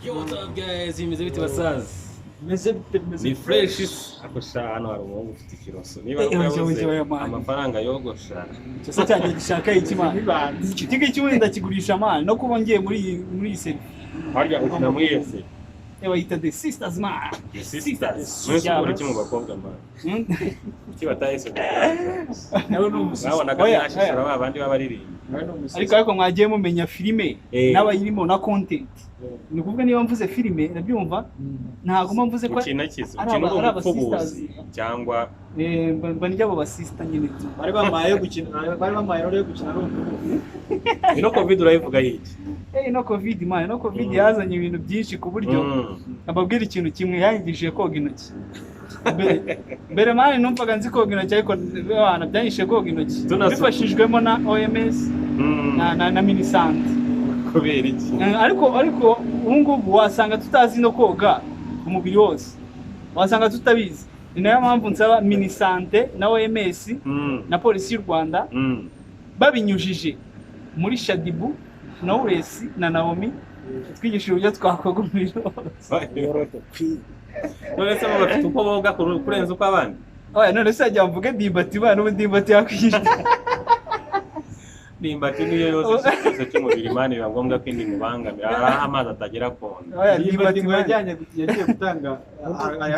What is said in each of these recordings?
Yo, what's up guys? Imeze bite basaza? Meze Ni fresh akosha hano hari umuhungu ufite ikiroso. Niba yabuze amafaranga yogosha. cyose cyane gishaka ikimana. Iki cy'uwenda kigurisha amana no kuba ngiye muri seri. Harya ukina muri ese. Bayita the sisters man. Sisters. Muri kimwe bakobwa man. Kibataye se. Nawe n'umusizi. Nabona ko yashishura babandi babaririmba. Ariko mwagiye mumenya filime n'abayirimo na content. Ni kuvuga niba mvuze filime nabyumva ntago mvuze ko ari abasisters cyangwa banijya abo basista nyine bari bamaye gukina rero gukina no covid urayivuga yiki no covid man no covid yazanye ibintu byinshi ku buryo ababwira ikintu kimwe yangishije koga intoki mbere mani numvaga nzi koga intoki ariko abana byanyishe koga intoki bifashijwemo na OMS na Minisante kubera iki ariko ubu ngubu wasanga tutazi no koga umubiri wose wasanga tutabizi ni nayo mpamvu nsaba Minisante na OMS na polisi y'u Rwanda babinyujije muri Shadibu na Uresi na Naomi twigishije uburyo twakoga umubiri wose none se bafite uko boga kurenza uko abandi none se ajya mvuge Ndimbati bana n'ubundi yakwishyura Ndimbati niyo yose cyose cy'umubiri mani biba ngombwa ko indi mubangamira amazi atagera konda Ndimbati yajyanye gutanga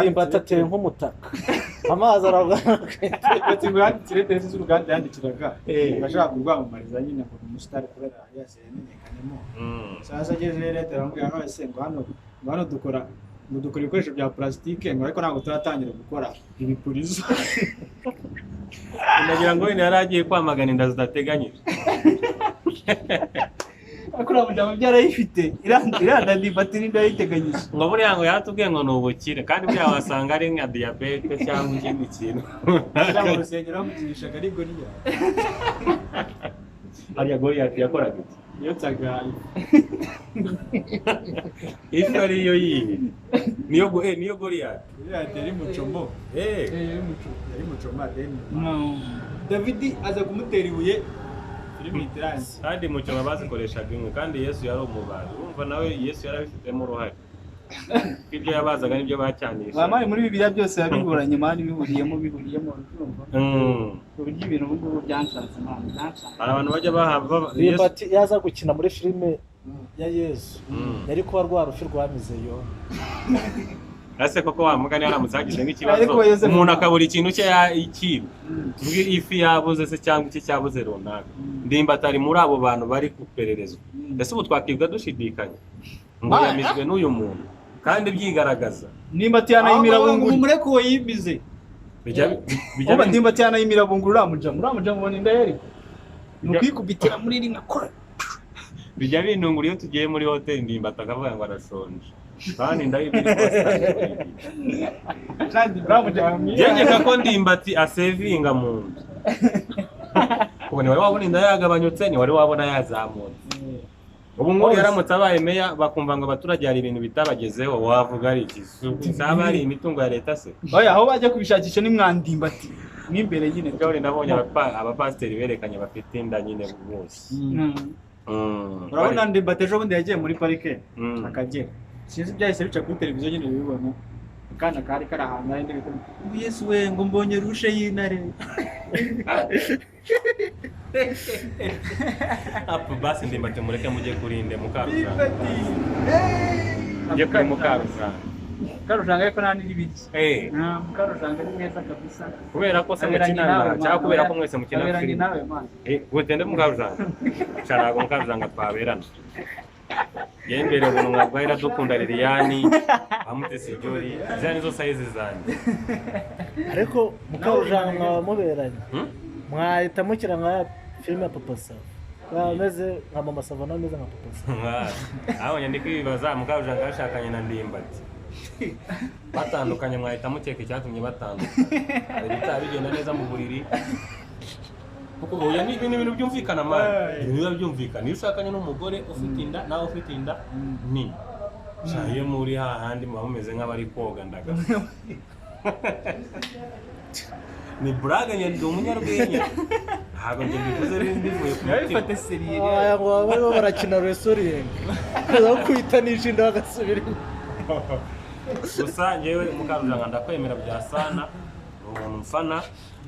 Ndimbati ateye nk'umutaka amazi aravuga ati yandikire tese z'uruganda yandikiraga bashaka kurwamamariza nyine ngo umusitari kubera yase yamenyekanemo sasa ageze leta bambwira ngo ese ngo hano dukora ibikoresho bya plastike ngo ariko ntabwo turatangira gukora ibipurizo ndagira ngo yari agiye kwamagana inda zidateganyije akora mujama byarayifite iranda Ndimbati n'inda yiteganyije ngo buriya ngo yatubwiye ngo nubukire kandi buriya wasanga ari nka diabete cyangwa ikindi kintu cyangwa rusengero bamukirishaga ari goriya ariya goriya yakoraga iki iyo tsaga ifi ariyo yihe niyo goriya yari mucomo yari mucomo adeni David aza kumutera ibuye kandi mu cyuma bazikoreshaga imwe kandi Yesu yari umubazi urumva nawe Yesu yarabifitemo uruhare ibyo yabazaga nibyo bacyanisha bamaye muri Bibiliya byose yabiburanye mani bihuriyemo uburyo ibintu ubu byanshatse mani hari abantu bajya bahava Ndimbati yaza gukina muri filime ya Yesu yari kuba rwarufi rwamizeyo ase koko wamugani yaramutse hagize nk'ikibazo umuntu akabura ikintu cye ikintu ifi yabuze se cyangwa iki cyabuze runaka Ndimbati ari muri abo bantu bari kupererezwa ese ubu twakibwa dushidikanya ngo yamizwe n'uyu muntu kandi byigaragaza Ndimbati yanayimira bunguri umureke uwo yimize Ndimbati yanayimira bunguri uramuja mubona inda yari nukwikubitira muri ringa kora bijya bintungura iyo tugiye muri hoteli Ndimbati akavuga ngo arashonje kandi ndayibiri yengeka ko Ndimbati asevinga mu nda kubona wari wabona inda yagabanyutse ni wari wabona yazamutse ubu ngubu yaramutse abaye meya bakumva ngo abaturage hari ibintu bitabagezeho wavuga ari iki saba ari imitungo ya leta se aho bajya kubishakisha ni Ndimbati n'imbere nyine kandi nabonye abapasiteri berekanye bafite inda nyine bose urabona Ndimbati ejo bundi yagiye muri parike Akagera sinzi byahise bica kuri televiziyo nyine bibona akana kari ahantu hari ndebe ngo Yesu we ngo mbonye rushe y'intare apu basi Ndimbati mureke mujye kurinde mukaruzanga mujye kuri mukaruzanga ariko nta n'ibiki mukarujanga ni neza kabisa kubera ko se mukina cyangwa kubera ko mwese mukina filime gutende mukaruzanga cyarago mukaruzanga twaberana yembere ubuntu mwabwahera dukunda Liliane bamutese Jori zani zo size zanjye ariko mukarujanga mwamuberanye mwahita mukira nka filime ya Papa Sava bameze nka Mama Sava nameze nka Papa Sava aho nyandi kwibaza mukarujanga yashakanye na Ndimbati batandukanye mwahita mukeka icyatumye batandukana hari bitabigenda neza mu buriri kuko ubu ni ibintu byumvikana mani biba byumvikana iyo ushakanye n'umugore ufite inda nawe ufite inda ni shaye muri hahandi muba mumeze nk'abari koga ndagasa ni braga nyandi umunyarwenya ntabwo njye mbivuze rero mbivuye ku nawe mutima bifate seriye aya ngo barimo barakina wrestling kaza kwitanisha inda bagasubira gusa njyewe Mukarujanga ndakwemera bya sana umuntu mfana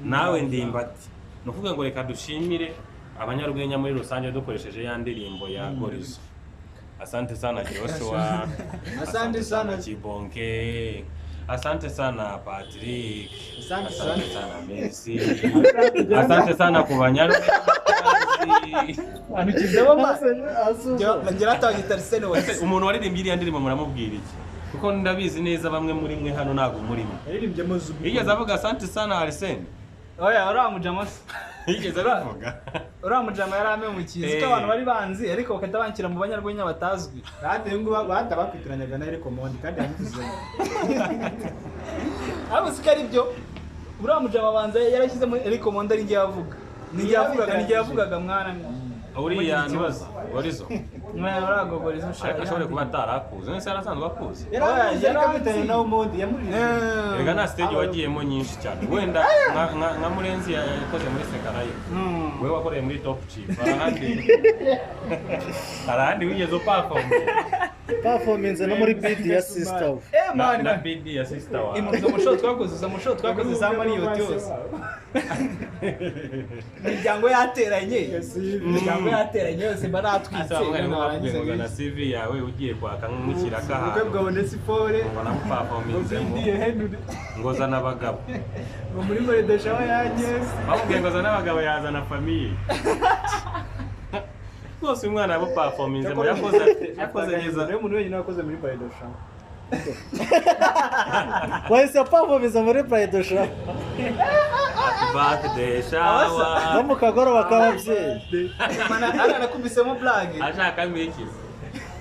nawe ndimbati ni ukuvuga ngo reka dushimire abanyarwenya muri rusange dukoresheje ya ndirimbo ya Gorizo. Asante sana Joshua, Asante sana Chibonke, asante sana Patrick, Asante sana Messi, asante sana ku banyarwenya. anukizemo maso ngira atangita Arsene wese Umuntu waririmbye iriya ndirimbo muramubwira iki? Kuko ndabizi neza bamwe muri mwe hano ntago murimo. yaririmbye muzubu Yigeze avuga asante sana Arsene. oya uramujama se Yigeze avuga. uramujama yari amemukiye ko abantu bari banzi ariko bakata bankira mu banyarwenya batazwi kandi ngo bahata bakwitiranaga na Eric Mondi kandi yamuvuze abo sikari byo uramujama banza yarashyize muri Eric Mondi ari ngiye yavuga ngiye yavugaga mwana Uriya ntubaza Gorizo. mwana uragogoriza Ariko ashobore kuba atarakuze. Nese yarasanzwe akuze. yarakamutanye nawe Mondi yamuririmba Erega na stage wagiyemo nyinshi cyane. Wenda nka Murenzi yakoze muri Sekarayi. Wewe wakoreye muri Top Chief. Arahandi wigeze uperform. performance no muri beat ya sister we. Na BD ya sister wa. imuzo musho twakoze za Marriott yose imiryango yateranye yose baratwitse Ngo na CV yawe ugiye kwaka nk'ikiraka ha. ubukwe bwawe ndetse pole Ngo na performance ngo zana abagabo. ngo muri Moredesha wa yanyeze Bamubwiye ngo zana abagabo yazana famille. Rwose umwana yabo performance mu yakoze neza. niyo muntu wenyine wakoze muri Moredesha wahise performance muri Pride Show Birthday shower. no mu kagoroba k'ababyeyi mana nakubisemo blague Ashaka mbikiza.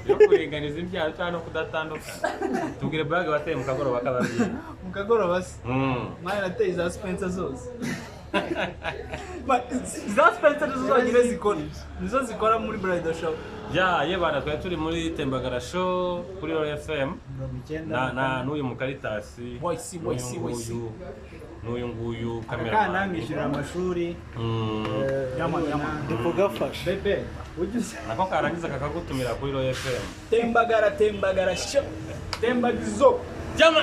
Yo kuringaniza ibyaha cyangwa no kudatandukana. Tubwire blague wateye mu kagoroba k'ababyeyi. mu kagoroba se mwana nateye za Spencer zose za Spencer zonyine nizo zikora muri Bride Show Ye bana twari turi muri Tembagara Show kuri Royal FM. Na n'uyu Mukaritasi. Voice. N'uyu nguyu kana cameraman. ngishyura amashuri yama ndikugafasha bebe ugize Nako karangiza kakagutumira kuri Royal FM. Tembagara Show Tembagizo Jama!